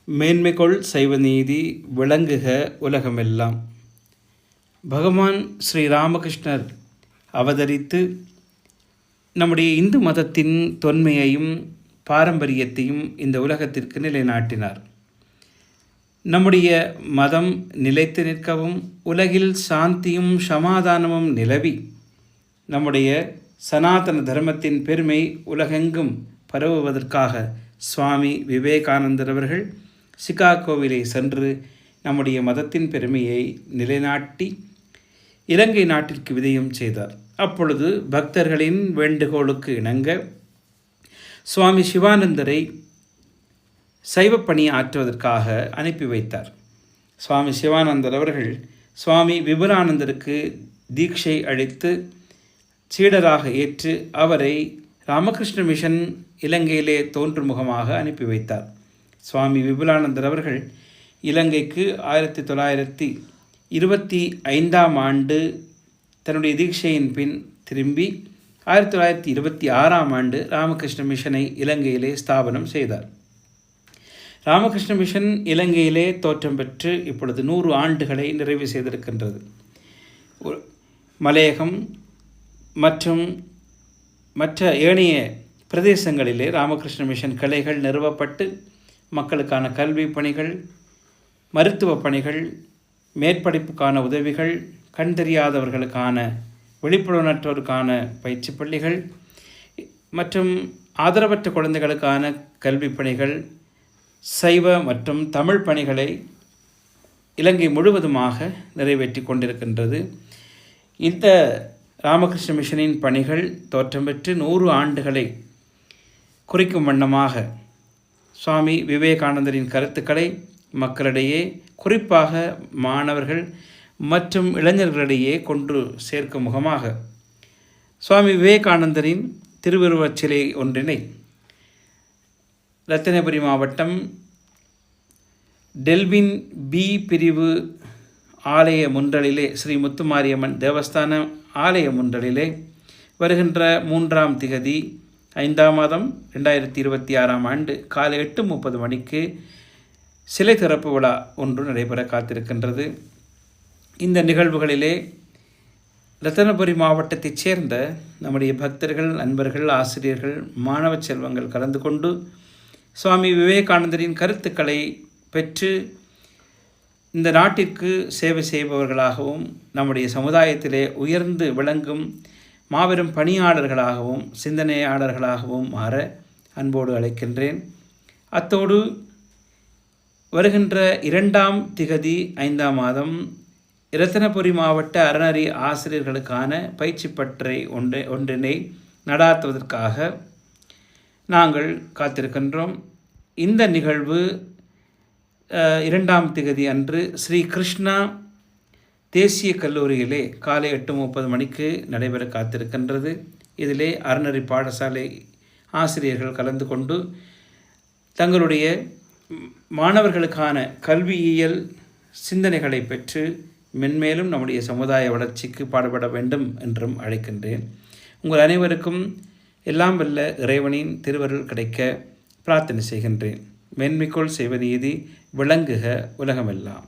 மேன்மைகொள் சைவநீதி விளங்குக உலகமெல்லாம். பகவான் ஸ்ரீ ராமகிருஷ்ணர் அவதரித்து நம்முடைய இந்து மதத்தின் தொன்மையையும் பாரம்பரியத்தையும் இந்த உலகத்திற்கு நிலைநாட்டினார். நம்முடைய மதம் நிலைத்து நிற்கவும் உலகில் சாந்தியும் சமாதானமும் நிலவி நம்முடைய சனாதன தர்மத்தின் பெருமை உலகெங்கும் பரவுவதற்காக சுவாமி விவேகானந்தர் அவர்கள் சிகாகோவிலே சென்று நம்முடைய மதத்தின் பெருமையை நிலைநாட்டி இலங்கை நாட்டிற்கு விஜயம் செய்தார். அப்பொழுது பக்தர்களின் வேண்டுகோளுக்கு இணங்க சுவாமி சிவானந்தரை சைவப்பணி ஆற்றுவதற்காக அனுப்பி வைத்தார். சுவாமி சிவானந்தர் அவர்கள் சுவாமி விபுலானந்தருக்கு தீட்சை அளித்து சீடராக ஏற்று அவரை ராமகிருஷ்ண மிஷன் இலங்கையிலே தோன்றும் முகமாக அனுப்பி வைத்தார். சுவாமி விபுலானந்தர் அவர்கள் இலங்கைக்கு 1925 தன்னுடைய தீட்சையின் பின் திரும்பி 1926 ராமகிருஷ்ண மிஷனை இலங்கையிலே ஸ்தாபனம் செய்தார். ராமகிருஷ்ண மிஷன் இலங்கையிலே தோற்றம் பெற்று இப்பொழுது 100 ஆண்டுகளை நிறைவு செய்திருக்கின்றது. மலையகம் மற்றும் மற்ற ஏனைய பிரதேசங்களிலே ராமகிருஷ்ண மிஷன் கிளைகள் நிறுவப்பட்டு மக்களுக்கான கல்வி பணிகள், மருத்துவ பணிகள், மேற்படிப்புக்கான உதவிகள், கண் தெரியாதவர்களுக்கான விழிப்புணர்வற்றோருக்கான பயிற்சி பள்ளிகள் மற்றும் ஆதரவற்ற குழந்தைகளுக்கான கல்வி பணிகள், சைவ மற்றும் தமிழ் பணிகளை இலங்கை முழுவதுமாக நிறைவேற்றி கொண்டிருக்கின்றது. இந்த ராமகிருஷ்ண மிஷனின் பணிகள் தோற்றம் பெற்று 100 ஆண்டுகளை குறிக்கும் வண்ணமாக சுவாமி விவேகானந்தரின் கருத்துக்களை மக்களிடையே, குறிப்பாக மாணவர்கள் மற்றும் இளைஞர்களிடையே கொண்டு சேர்க்கும் முகமாக சுவாமி விவேகானந்தரின் திருவுருவச் சிலை ஒன்றினை ரத்தினபுரி மாவட்டம் டெல்வின் பி பிரிவு ஆலய முன்றலிலே, ஸ்ரீ முத்துமாரியம்மன் தேவஸ்தான ஆலய முன்றலிலே வருகின்ற 3ஆம் திகதி 5ஆம் மாதம் 2026 காலை 8:30 மணிக்கு சிலை திறப்பு விழா ஒன்று நடைபெற காத்திருக்கின்றது. இந்த நிகழ்வுகளிலே ரத்தினபுரி மாவட்டத்தைச் சேர்ந்த நம்முடைய பக்தர்கள், நண்பர்கள், ஆசிரியர்கள், மாணவ செல்வங்கள் கலந்து கொண்டு சுவாமி விவேகானந்தரின் கருத்துக்களை பெற்று இந்த நாட்டிற்கு சேவை செய்பவர்களாகவும் நம்முடைய சமுதாயத்திலே உயர்ந்து விளங்கும் மாபெரும் பணியாளர்களாகவும் சிந்தனையாளர்களாகவும் மாற அன்போடு அழைக்கின்றேன். அத்தோடு வருகின்ற 2ஆம் திகதி 5ஆம் மாதம் இரத்தினபுரி மாவட்ட அறநெறி ஆசிரியர்களுக்கான பயிற்சி பட்டறை ஒன்றினை நடாத்துவதற்காக நாங்கள் காத்திருக்கின்றோம். இந்த நிகழ்வு 2ஆம் திகதி அன்று ஸ்ரீ கிருஷ்ணா தேசிய கல்லூரியிலே காலை 8:30 மணிக்கு நடைபெற காத்திருக்கின்றது. இதிலே அறநெறி பாடசாலை ஆசிரியர்கள் கலந்து கொண்டு தங்களுடைய மாணவர்களுக்கான கல்வியியல் சிந்தனைகளை பெற்று மென்மேலும் நம்முடைய சமுதாய வளர்ச்சிக்கு பாடுபட வேண்டும் என்றும் அழைக்கின்றேன். உங்கள் அனைவருக்கும் எல்லாம் வல்ல இறைவனின் திருவருள் கிடைக்க பிரார்த்தனை செய்கின்றேன். மேன்மைக்குள் செய்வநீதி விளங்குக உலகமெல்லாம்.